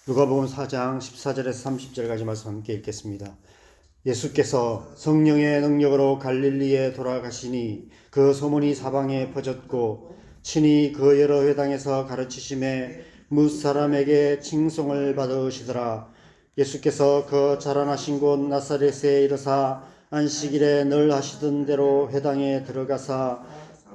누가복음 4장 14절에서 30절까지 말씀 함께 읽겠습니다. 예수께서 성령의 능력으로 갈릴리에 돌아가시니 그 소문이 사방에 퍼졌고 친히 그 여러 회당에서 가르치심에 무사람에게 칭송을 받으시더라. 예수께서 그 자라나신 곳 나사렛에 이르사 안식일에 늘 하시던 대로 회당에 들어가사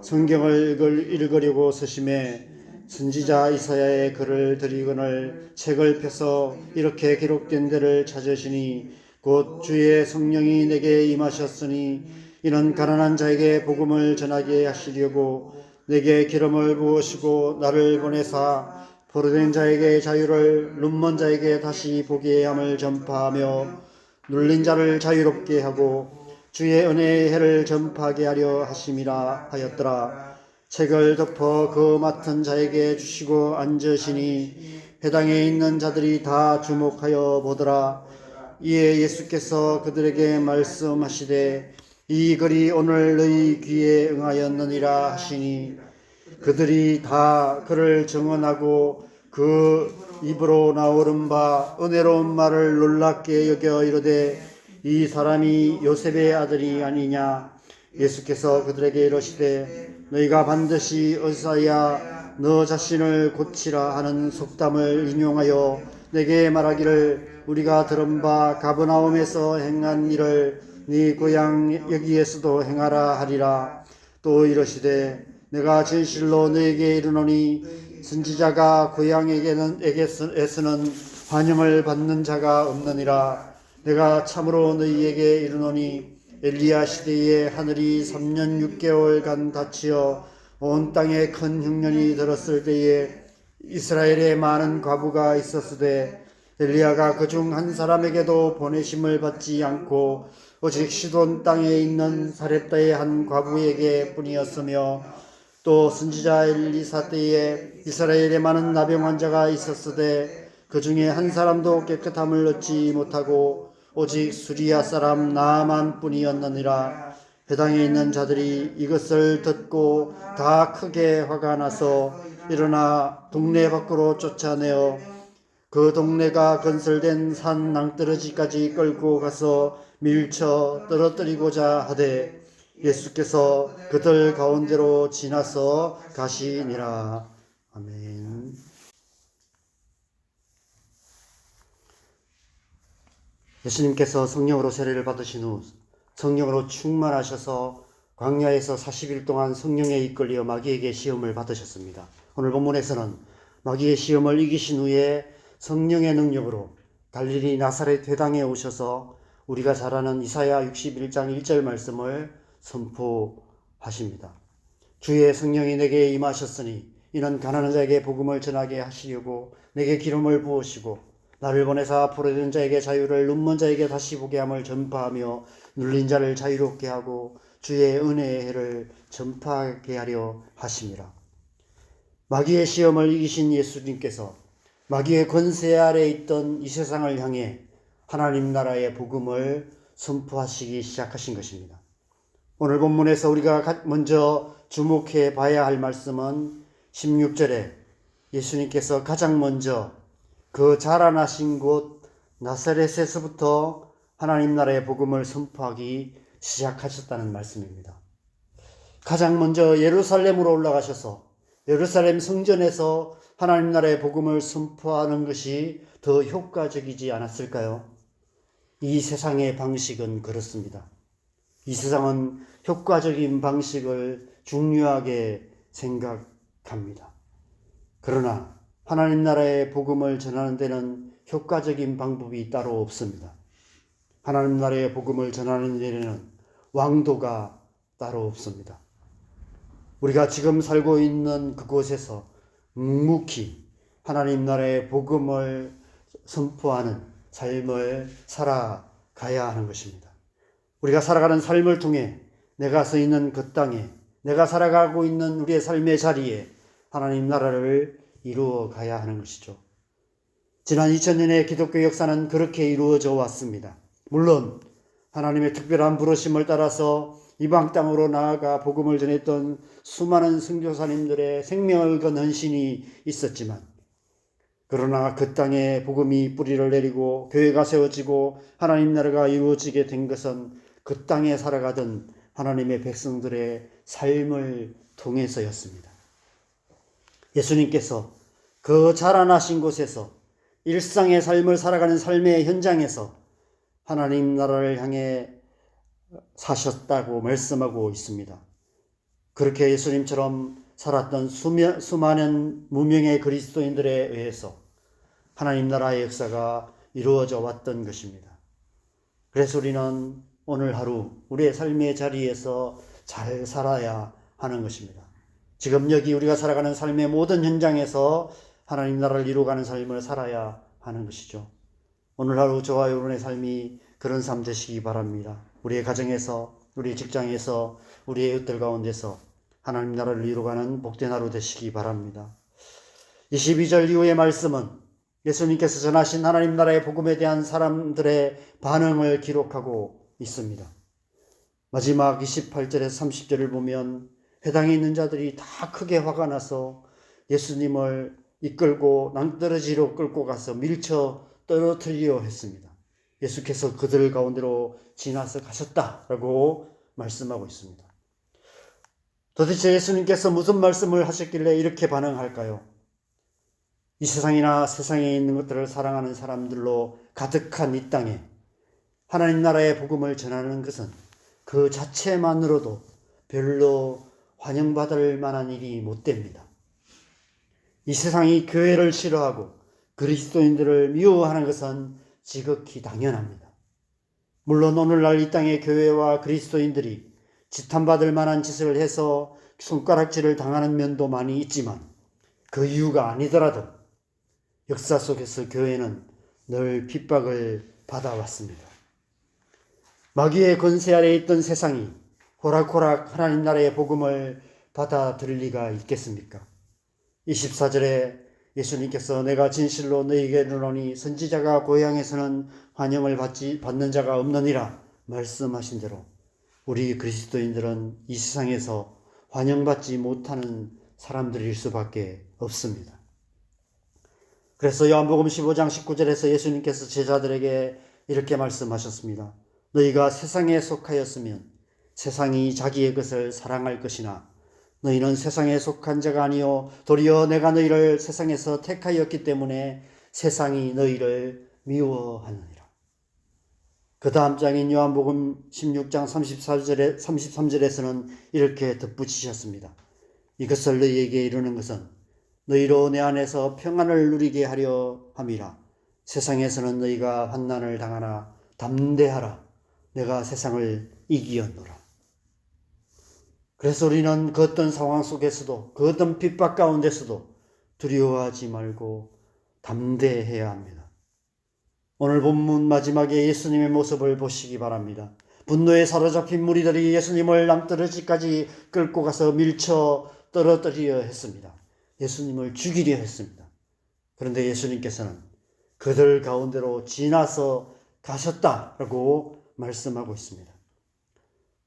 성경을 읽으려고 서심해 선지자 이사야의 글을 들이거늘 책을 펴서 이렇게 기록된 데를 찾으시니 곧 주의 성령이 내게 임하셨으니 이는 가난한 자에게 복음을 전하게 하시려고 내게 기름을 부으시고 나를 보내사 포로된 자에게 자유를 눈먼 자에게 다시 보게 함을 전파하며 눌린 자를 자유롭게 하고 주의 은혜의 해를 전파하게 하려 하심이라 하였더라. 책을 덮어 그 맡은 자에게 주시고 앉으시니 회당에 있는 자들이 다 주목하여 보더라. 이에 예수께서 그들에게 말씀하시되 이 글이 오늘 너희 귀에 응하였느니라 하시니 그들이 다 그를 증언하고 그 입으로 나오는 바 은혜로운 말을 놀랍게 여겨 이르되 이 사람이 요셉의 아들이 아니냐. 예수께서 그들에게 이르시되 너희가 반드시 의사야 너 자신을 고치라 하는 속담을 인용하여 내게 말하기를 우리가 들은 바 가버나움에서 행한 일을 네 고향 여기에서도 행하라 하리라. 또 이르시되 내가 진실로 너에게 이르노니 선지자가 고향에게서는 환영을 받는 자가 없느니라. 내가 참으로 너희에게 이르노니 엘리야 시대에 하늘이 3년 6개월간 닫히어 온 땅에 큰 흉년이 들었을 때에 이스라엘에 많은 과부가 있었으되 엘리야가 그중 한 사람에게도 보내심을 받지 않고 오직 시돈 땅에 있는 사렙다의 한 과부에게 뿐이었으며 또 선지자 엘리사 때에 이스라엘에 많은 나병 환자가 있었으되 그 중에 한 사람도 깨끗함을 얻지 못하고 오직 수리아 사람 나아만 뿐이었느니라. 회당에 있는 자들이 이것을 듣고 다 크게 화가 나서 일어나 동네 밖으로 쫓아내어 그 동네가 건설된 산 낭떠러지까지 끌고 가서 밀쳐 떨어뜨리고자 하되 예수께서 그들 가운데로 지나서 가시니라. 아멘. 예수님께서 성령으로 세례를 받으신 후 성령으로 충만하셔서 광야에서 40일 동안 성령에 이끌려 마귀에게 시험을 받으셨습니다. 오늘 본문에서는 마귀의 시험을 이기신 후에 성령의 능력으로 갈릴리 나사렛 회당에 오셔서 우리가 잘 아는 이사야 61장 1절 말씀을 선포하십니다. 주의 성령이 내게 임하셨으니 이는 가난한 자에게 복음을 전하게 하시려고 내게 기름을 부으시고 나를 보내사 포로된 자에게 자유를 눈먼 자에게 다시 보게 함을 전파하며 눌린 자를 자유롭게 하고 주의 은혜의 해를 전파하게 하려 하심이라. 마귀의 시험을 이기신 예수님께서 마귀의 권세 아래 있던 이 세상을 향해 하나님 나라의 복음을 선포하시기 시작하신 것입니다. 오늘 본문에서 우리가 먼저 주목해 봐야 할 말씀은 16절에 예수님께서 가장 먼저 그 자라나신 곳 나사렛에서부터 하나님 나라의 복음을 선포하기 시작하셨다는 말씀입니다. 가장 먼저 예루살렘으로 올라가셔서 예루살렘 성전에서 하나님 나라의 복음을 선포하는 것이 더 효과적이지 않았을까요? 이 세상의 방식은 그렇습니다. 이 세상은 효과적인 방식을 중요하게 생각합니다. 그러나 하나님 나라의 복음을 전하는 데는 효과적인 방법이 따로 없습니다. 하나님 나라의 복음을 전하는 데는 왕도가 따로 없습니다. 우리가 지금 살고 있는 그곳에서 묵묵히 하나님 나라의 복음을 선포하는 삶을 살아가야 하는 것입니다. 우리가 살아가는 삶을 통해 내가 서 있는 그 땅에 내가 살아가고 있는 우리의 삶의 자리에 하나님 나라를 이루어 가야 하는 것이죠. 지난 2000년의 기독교 역사는 그렇게 이루어져 왔습니다. 물론 하나님의 특별한 부르심을 따라서 이방 땅으로 나아가 복음을 전했던 수많은 선교사님들의 생명을 건 헌신이 있었지만 그러나 그 땅에 복음이 뿌리를 내리고 교회가 세워지고 하나님 나라가 이루어지게 된 것은 그 땅에 살아가던 하나님의 백성들의 삶을 통해서였습니다. 예수님께서 그 자라나신 곳에서 일상의 삶을 살아가는 삶의 현장에서 하나님 나라를 향해 사셨다고 말씀하고 있습니다. 그렇게 예수님처럼 살았던 수많은 무명의 그리스도인들에 의해서 하나님 나라의 역사가 이루어져 왔던 것입니다. 그래서 우리는 오늘 하루 우리의 삶의 자리에서 잘 살아야 하는 것입니다. 지금 여기 우리가 살아가는 삶의 모든 현장에서 하나님 나라를 이루어가는 삶을 살아야 하는 것이죠. 오늘 하루 저와 여러분의 삶이 그런 삶 되시기 바랍니다. 우리의 가정에서, 우리의 직장에서, 우리의 이웃들 가운데서 하나님 나라를 이루어가는 복된 하루 되시기 바랍니다. 22절 이후의 말씀은 예수님께서 전하신 하나님 나라의 복음에 대한 사람들의 반응을 기록하고 있습니다. 마지막 28절에서 30절을 보면 회당에 있는 자들이 다 크게 화가 나서 예수님을 이끌고 낭떠러지로 끌고 가서 밀쳐 떨어뜨리려 했습니다. 예수께서 그들 가운데로 지나서 가셨다라고 말씀하고 있습니다. 도대체 예수님께서 무슨 말씀을 하셨길래 이렇게 반응할까요? 이 세상이나 세상에 있는 것들을 사랑하는 사람들로 가득한 이 땅에 하나님 나라의 복음을 전하는 것은 그 자체만으로도 별로 환영받을 만한 일이 못 됩니다. 이 세상이 교회를 싫어하고 그리스도인들을 미워하는 것은 지극히 당연합니다. 물론 오늘날 이 땅의 교회와 그리스도인들이 지탄받을 만한 짓을 해서 손가락질을 당하는 면도 많이 있지만 그 이유가 아니더라도 역사 속에서 교회는 늘 핍박을 받아왔습니다. 마귀의 권세 아래에 있던 세상이 호락호락 하나님 나라의 복음을 받아들일 리가 있겠습니까? 24절에 예수님께서 내가 진실로 너희에게 이르노니 선지자가 고향에서는 환영을 받는 자가 없느니라 말씀하신 대로 우리 그리스도인들은 이 세상에서 환영받지 못하는 사람들일 수밖에 없습니다. 그래서 요한복음 15장 19절에서 예수님께서 제자들에게 이렇게 말씀하셨습니다. 너희가 세상에 속하였으면 세상이 자기의 것을 사랑할 것이나 너희는 세상에 속한 자가 아니요 도리어 내가 너희를 세상에서 택하였기 때문에 세상이 너희를 미워하느니라. 그 다음 장인 요한복음 16장 33절에서는 이렇게 덧붙이셨습니다. 이것을 너희에게 이루는 것은 너희로 내 안에서 평안을 누리게 하려 함이라. 세상에서는 너희가 환난을 당하나 담대하라. 내가 세상을 이기었노라. 그래서 우리는 그 어떤 상황 속에서도 그 어떤 핍박 가운데서도 두려워하지 말고 담대해야 합니다. 오늘 본문 마지막에 예수님의 모습을 보시기 바랍니다. 분노에 사로잡힌 무리들이 예수님을 낭떠러지까지 끌고 가서 밀쳐 떨어뜨리려 했습니다. 예수님을 죽이려 했습니다. 그런데 예수님께서는 그들 가운데로 지나서 가셨다라고 말씀하고 있습니다.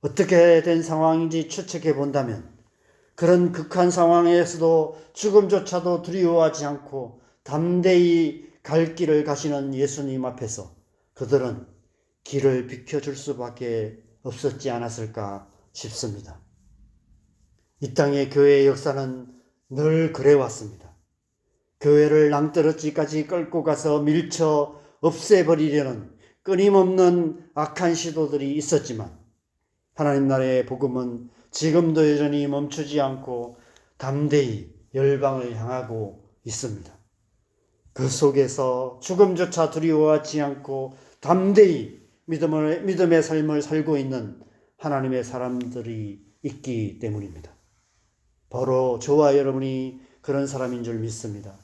어떻게 된 상황인지 추측해 본다면 그런 극한 상황에서도 죽음조차도 두려워하지 않고 담대히 갈 길을 가시는 예수님 앞에서 그들은 길을 비켜줄 수밖에 없었지 않았을까 싶습니다. 이 땅의 교회의 역사는 늘 그래왔습니다. 교회를 낭떠러지까지 끌고 가서 밀쳐 없애버리려는 끊임없는 악한 시도들이 있었지만 하나님 나라의 복음은 지금도 여전히 멈추지 않고 담대히 열방을 향하고 있습니다. 그 속에서 죽음조차 두려워하지 않고 담대히 믿음의 삶을 살고 있는 하나님의 사람들이 있기 때문입니다. 바로 저와 여러분이 그런 사람인 줄 믿습니다.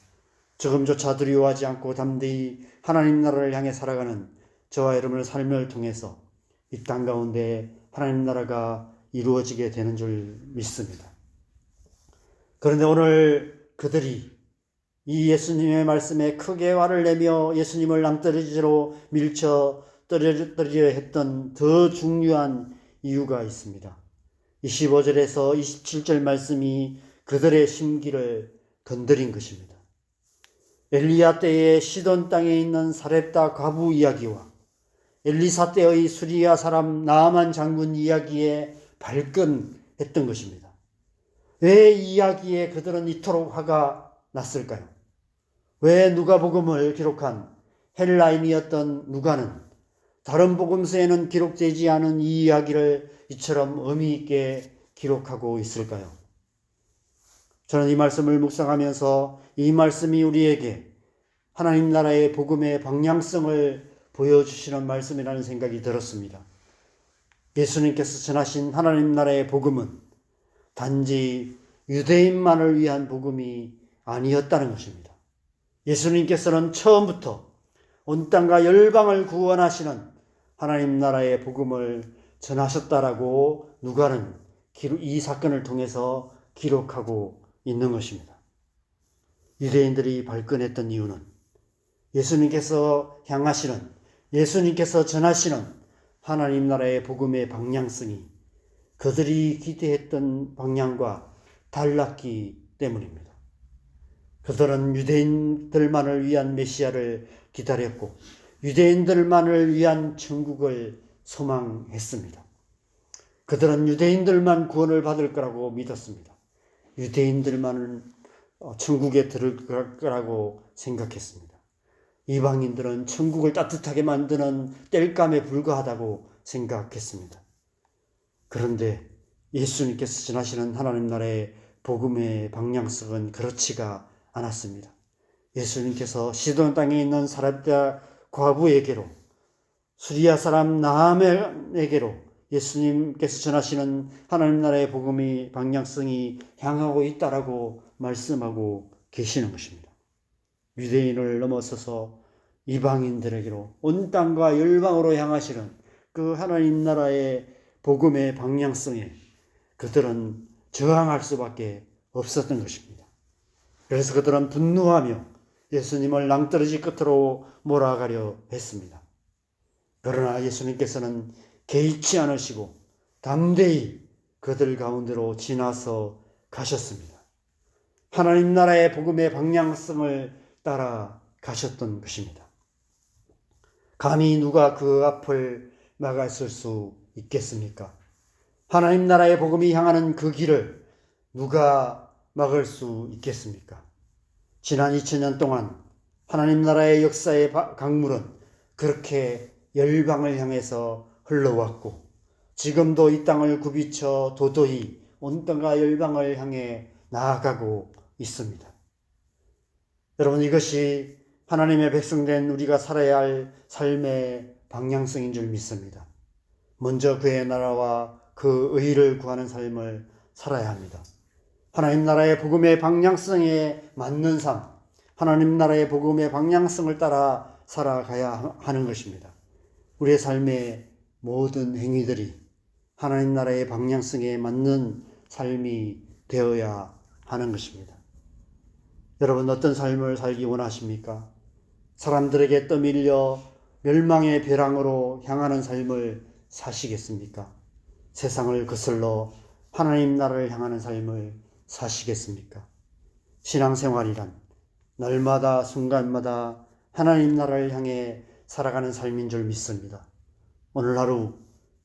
죽음조차 두려워하지 않고 담대히 하나님 나라를 향해 살아가는 저와 여러분의 삶을 통해서 이 땅 가운데 하나님 나라가 이루어지게 되는 줄 믿습니다. 그런데 오늘 그들이 이 예수님의 말씀에 크게 화를 내며 예수님을 낭떠러지로 밀쳐 떨어뜨리려 했던 더 중요한 이유가 있습니다. 25절에서 27절 말씀이 그들의 심기를 건드린 것입니다. 엘리야 때의 시돈 땅에 있는 사렙다 과부 이야기와 엘리사 때의 수리아 사람 나아만 장군 이야기에 발끈했던 것입니다. 왜 이 이야기에 그들은 이토록 화가 났을까요? 왜 누가복음을 기록한 헬라인이었던 누가는 다른 복음서에는 기록되지 않은 이 이야기를 이처럼 의미 있게 기록하고 있을까요? 저는 이 말씀을 묵상하면서 이 말씀이 우리에게 하나님 나라의 복음의 방향성을 보여주시는 말씀이라는 생각이 들었습니다. 예수님께서 전하신 하나님 나라의 복음은 단지 유대인만을 위한 복음이 아니었다는 것입니다. 예수님께서는 처음부터 온 땅과 열방을 구원하시는 하나님 나라의 복음을 전하셨다라고 누가는 이 사건을 통해서 기록하고 있는 것입니다. 유대인들이 발끈했던 이유는 예수님께서 향하시는, 예수님께서 전하시는 하나님 나라의 복음의 방향성이 그들이 기대했던 방향과 달랐기 때문입니다. 그들은 유대인들만을 위한 메시아를 기다렸고 유대인들만을 위한 천국을 소망했습니다. 그들은 유대인들만 구원을 받을 거라고 믿었습니다. 유대인들만은 천국에 들어갈 거라고 생각했습니다. 이방인들은 천국을 따뜻하게 만드는 땔감에 불과하다고 생각했습니다. 그런데 예수님께서 전하시는 하나님 나라의 복음의 방향성은 그렇지가 않았습니다. 예수님께서 시돈 땅에 있는 사렙다 과부에게로, 수리아 사람 나아만에게로 예수님께서 전하시는 하나님 나라의 복음의 방향성이 향하고 있다라고 말씀하고 계시는 것입니다. 유대인을 넘어서서 이방인들에게로 온 땅과 열방으로 향하시는 그 하나님 나라의 복음의 방향성에 그들은 저항할 수밖에 없었던 것입니다. 그래서 그들은 분노하며 예수님을 낭떠러지 끝으로 몰아가려 했습니다. 그러나 예수님께서는 개의치 않으시고 담대히 그들 가운데로 지나서 가셨습니다. 하나님 나라의 복음의 방향성을 따라 가셨던 것입니다. 감히 누가 그 앞을 막았을 수 있겠습니까? 하나님 나라의 복음이 향하는 그 길을 누가 막을 수 있겠습니까? 지난 2000년 동안 하나님 나라의 역사의 강물은 그렇게 열방을 향해서 흘러왔고 지금도 이 땅을 굽이쳐 도도히 온 땅과 열방을 향해 나아가고 있습니다. 여러분, 이것이 하나님의 백성된 우리가 살아야 할 삶의 방향성인 줄 믿습니다. 먼저 그의 나라와 그 의를 구하는 삶을 살아야 합니다. 하나님 나라의 복음의 방향성에 맞는 삶, 하나님 나라의 복음의 방향성을 따라 살아가야 하는 것입니다. 우리의 삶의 모든 행위들이 하나님 나라의 방향성에 맞는 삶이 되어야 하는 것입니다. 여러분, 어떤 삶을 살기 원하십니까? 사람들에게 떠밀려 멸망의 벼랑으로 향하는 삶을 사시겠습니까? 세상을 거슬러 하나님 나라를 향하는 삶을 사시겠습니까? 신앙생활이란 날마다 순간마다 하나님 나라를 향해 살아가는 삶인 줄 믿습니다. 오늘 하루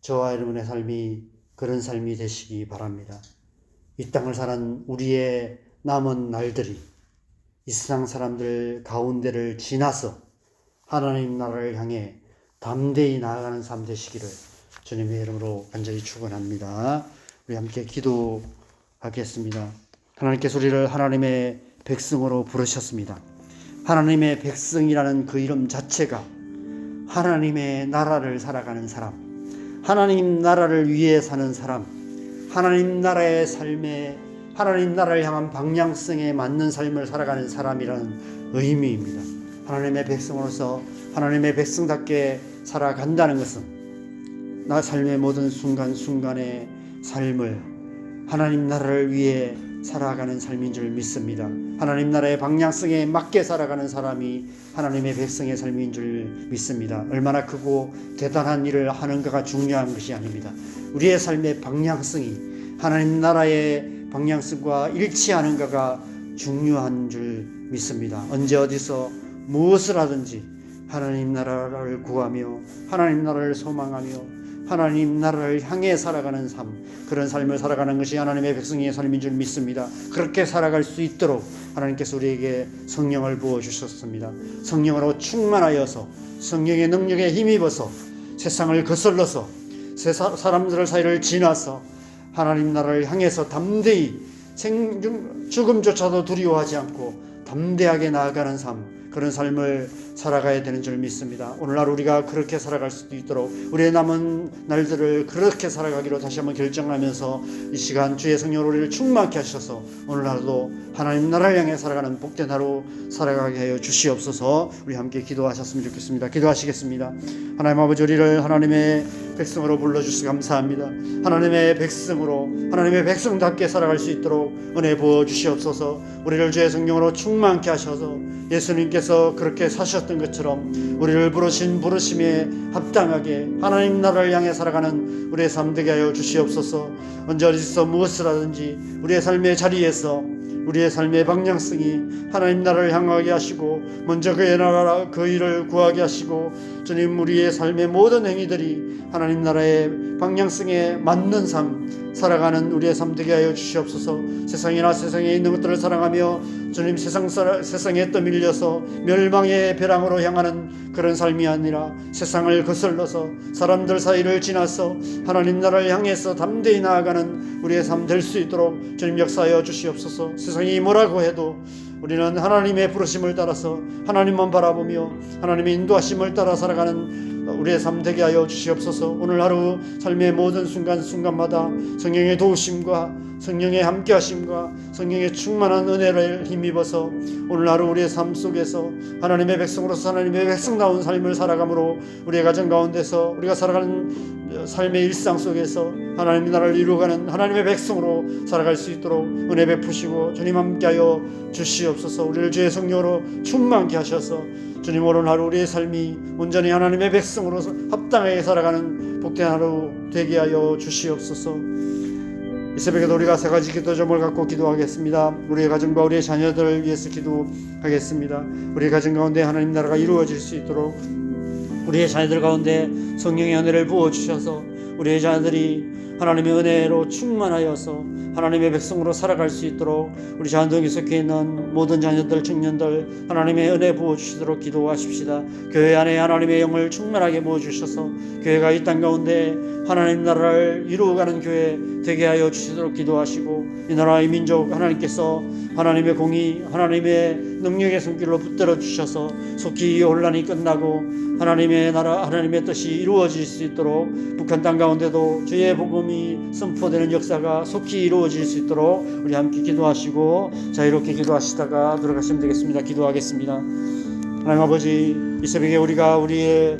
저와 여러분의 삶이 그런 삶이 되시기 바랍니다. 이 땅을 사는 우리의 남은 날들이 이 세상 사람들 가운데를 지나서 하나님 나라를 향해 담대히 나아가는 삶 되시기를 주님의 이름으로 간절히 축원합니다. 우리 함께 기도하겠습니다. 하나님께서 우리를 하나님의 백성으로 부르셨습니다. 하나님의 백성이라는 그 이름 자체가 하나님의 나라를 살아가는 사람, 하나님 나라를 위해 사는 사람, 하나님 나라의 삶에 하나님 나라를 향한 방향성에 맞는 삶을 살아가는 사람이라는 의미입니다. 하나님의 백성으로서 하나님의 백성답게 살아간다는 것은 나 삶의 모든 순간순간의 삶을 하나님 나라를 위해 살아가는 삶인 줄 믿습니다. 하나님 나라의 방향성에 맞게 살아가는 사람이 하나님의 백성의 삶인 줄 믿습니다. 얼마나 크고 대단한 일을 하는가가 중요한 것이 아닙니다. 우리의 삶의 방향성이 하나님 나라의 방향성과 일치하는가가 중요한 줄 믿습니다. 언제 어디서 무엇을 하든지 하나님 나라를 구하며 하나님 나라를 소망하며 하나님 나라를 향해 살아가는 삶, 그런 삶을 살아가는 것이 하나님의 백성의 삶인 줄 믿습니다. 그렇게 살아갈 수 있도록 하나님께서 우리에게 성령을 부어주셨습니다. 성령으로 충만하여서 성령의 능력에 힘입어서 세상을 거슬러서 사람들 사이를 지나서 하나님 나라를 향해서 담대히 죽음조차도 두려워하지 않고 담대하게 나아가는 삶, 그런 삶을 살아가야 되는 줄 믿습니다. 오늘날 우리가 그렇게 살아갈 수도 있도록 우리의 남은 날들을 그렇게 살아가기로 다시 한번 결정하면서 이 시간 주의 성령으로 우리를 충만케 하셔서 오늘날도 하나님 나라를 향해 살아가는 복된 하루 살아가게 하여 주시옵소서. 우리 함께 기도하셨으면 좋겠습니다. 기도하시겠습니다. 하나님 아버지, 우리를 하나님의 백성으로 불러주셔서 감사합니다. 하나님의 백성으로 하나님의 백성답게 살아갈 수 있도록 은혜 부어주시옵소서. 우리를 주의 성령으로 충만케 하셔서 예수님께서 그렇게 사셨던 것처럼 우리를 부르신 부르심에 합당하게 하나님 나라를 향해 살아가는 우리의 삶 되게 하여 주시옵소서. 언제 어디서 무엇을 하든지 우리의 삶의 자리에서 우리의 삶의 방향성이 하나님 나라를 향하게 하시고 먼저 그의 나라 그 일을 구하게 하시고 주님, 우리의 삶의 모든 행위들이 하나님 나라의 방향성에 맞는 삶 살아가는 우리의 삶 되게 하여 주시옵소서. 세상이나 세상에 있는 것들을 사랑하며 주님, 세상에 떠밀려서 멸망의 벼랑으로 향하는 그런 삶이 아니라 세상을 거슬러서 사람들 사이를 지나서 하나님 나라를 향해서 담대히 나아가는 우리의 삶 될 수 있도록 주님 역사하여 주시옵소서. 세상이 뭐라고 해도 우리는 하나님의 부르심을 따라서 하나님만 바라보며 하나님의 인도하심을 따라 살아가는 우리의 삶 되게 하여 주시옵소서. 오늘 하루 삶의 모든 순간순간마다 성령의 도우심과 성령의 함께하심과 성령의 충만한 은혜를 힘입어서 오늘 하루 우리의 삶 속에서 하나님의 백성으로서 하나님의 백성다운 삶을 살아감으로 우리의 가정 가운데서 우리가 살아가는 삶의 일상 속에서 하나님 나라를 이루어가는 하나님의 백성으로 살아갈 수 있도록 은혜 베푸시고 주님 함께하여 주시옵소서. 우리를 주의 성령으로 충만케 하셔서 주님, 오늘 하루 우리의 삶이 온전히 하나님의 백성으로 합당하게 살아가는 복된 하루 되게 하여 주시옵소서. 이 새벽에도 우리가 세 가지 기도 점을 갖고 기도하겠습니다. 우리의 가정과 우리의 자녀들을 위해서 기도하겠습니다. 우리의 가정 가운데 하나님 나라가 이루어질 수 있도록 우리의 자녀들 가운데 성령의 은혜를 부어주셔서 우리의 자녀들이 하나님의 은혜로 충만하여서 하나님의 백성으로 살아갈 수 있도록 우리 자녀들에 속해 있는 모든 자녀들, 청년들 하나님의 은혜 부어주시도록 기도하십시다. 교회 안에 하나님의 영을 충만하게 부어주셔서 교회가 이 땅 가운데 하나님 나라를 이루어가는 교회 되게 하여 주시도록 기도하시고 이 나라의 민족 하나님께서 하나님의 공의, 하나님의 능력의 손길로 붙들어 주셔서 속히 이 혼란이 끝나고 하나님의 나라, 하나님의 뜻이 이루어질 수 있도록 북한 땅 가운데도 주의 복음이 선포되는 역사가 속히 이루어질 수 있도록 우리 함께 기도하시고, 자, 이렇게 기도하시다가 들어가시면 되겠습니다. 기도하겠습니다. 하나님 아버지, 이 새벽에 우리가 우리의